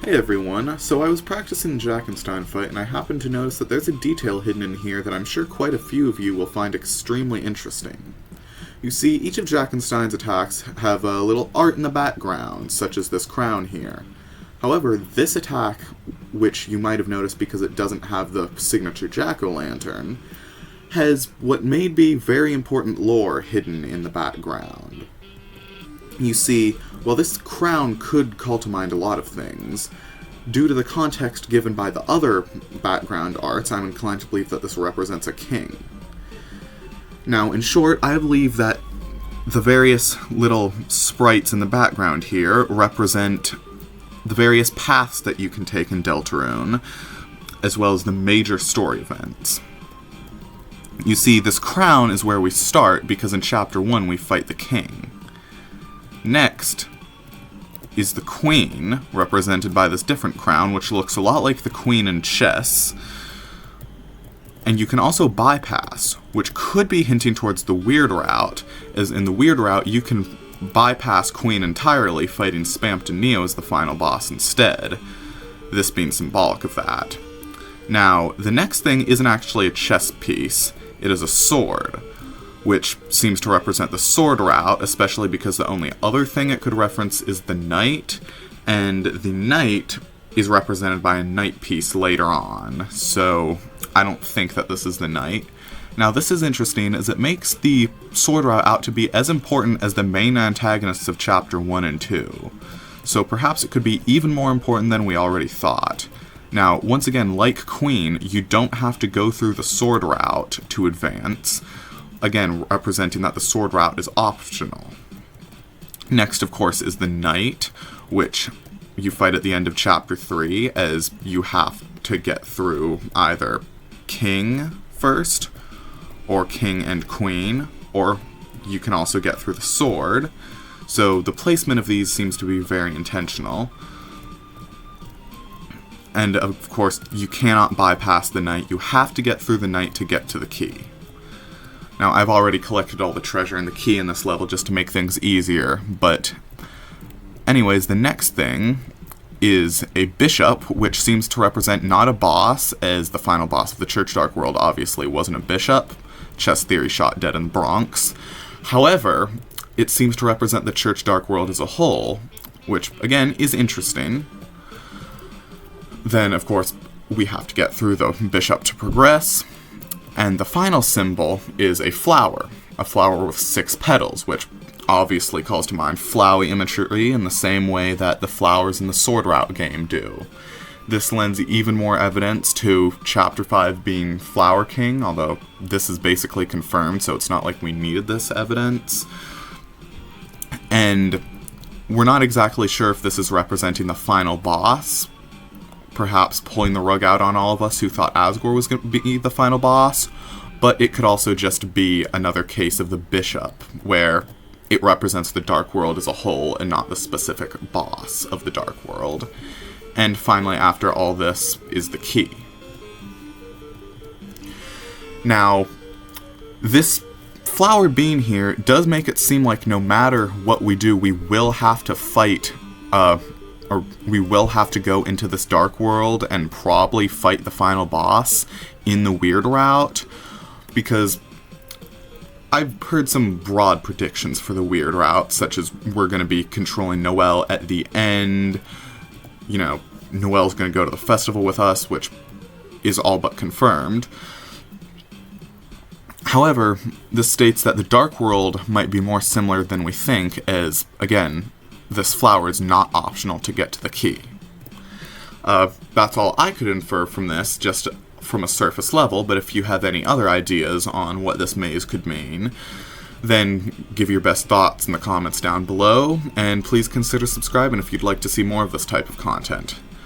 Hey everyone, so I was practicing the Jackenstein fight and I happened to notice that there's a detail hidden in here that I'm sure quite a few of you will find extremely interesting. You see, each of Jackenstein's attacks have a little art in the background, such as this crown here. However, this attack, which you might have noticed because it doesn't have the signature jack-o'-lantern, has what may be very important lore hidden in the background. You see, while this crown could call to mind a lot of things, due to the context given by the other background arts, I'm inclined to believe that this represents a king. Now, in short, I believe that the various little sprites in the background here represent the various paths that you can take in Deltarune, as well as the major story events. You see, this crown is where we start, because in Chapter 1 we fight the king. Next is the queen, represented by this different crown, which looks a lot like the queen in chess. And you can also bypass, which could be hinting towards the weird route, as in the weird route you can bypass queen entirely, fighting Spamped and Neo as the final boss instead, this being symbolic of that. Now, the next thing isn't actually a chess piece, it is a sword, which seems to represent the sword route, especially because the only other thing it could reference is the knight, and the knight is represented by a knight piece later on, so I don't think that this is the knight. Now, this is interesting, as it makes the sword route out to be as important as the main antagonists of Chapter 1 and 2, so perhaps it could be even more important than we already thought. Now, once again, like Queen, you don't have to go through the sword route to advance, again, representing that the sword route is optional. Next, of course, is the knight, which you fight at the end of Chapter 3, as you have to get through either king first, or king and queen, or you can also get through the sword. So the placement of these seems to be very intentional. And of course, you cannot bypass the knight. You have to get through the knight to get to the key. Now, I've already collected all the treasure and the key in this level just to make things easier, but anyways, the next thing is a bishop, which seems to represent not a boss, as the final boss of the Church Dark World obviously wasn't a bishop. Chess Theory shot dead in the Bronx. However, it seems to represent the Church Dark World as a whole, which, again, is interesting. Then, of course, we have to get through the bishop to progress. And the final symbol is a flower with 6 petals, which obviously calls to mind flowery imagery in the same way that the flowers in the Sword Route game do. This lends even more evidence to Chapter 5 being Flower King, although this is basically confirmed, so it's not like we needed this evidence. And we're not exactly sure if this is representing the final boss, perhaps pulling the rug out on all of us who thought Asgore was going to be the final boss, but it could also just be another case of the bishop, where it represents the Dark World as a whole and not the specific boss of the Dark World. And finally, after all this, is the key. Now, this flower being here does make it seem like no matter what we do, we will have to fight, or we will have to go into this Dark World and probably fight the final boss in the weird route, because I've heard some broad predictions for the weird route, such as we're going to be controlling Noelle at the end. You know, Noelle's going to go to the festival with us, which is all but confirmed. However, this states that the Dark World might be more similar than we think, as, again, this flower is not optional to get to the key. That's all I could infer from this, just from a surface level, but if you have any other ideas on what this maze could mean, then give your best thoughts in the comments down below, and please consider subscribing if you'd like to see more of this type of content.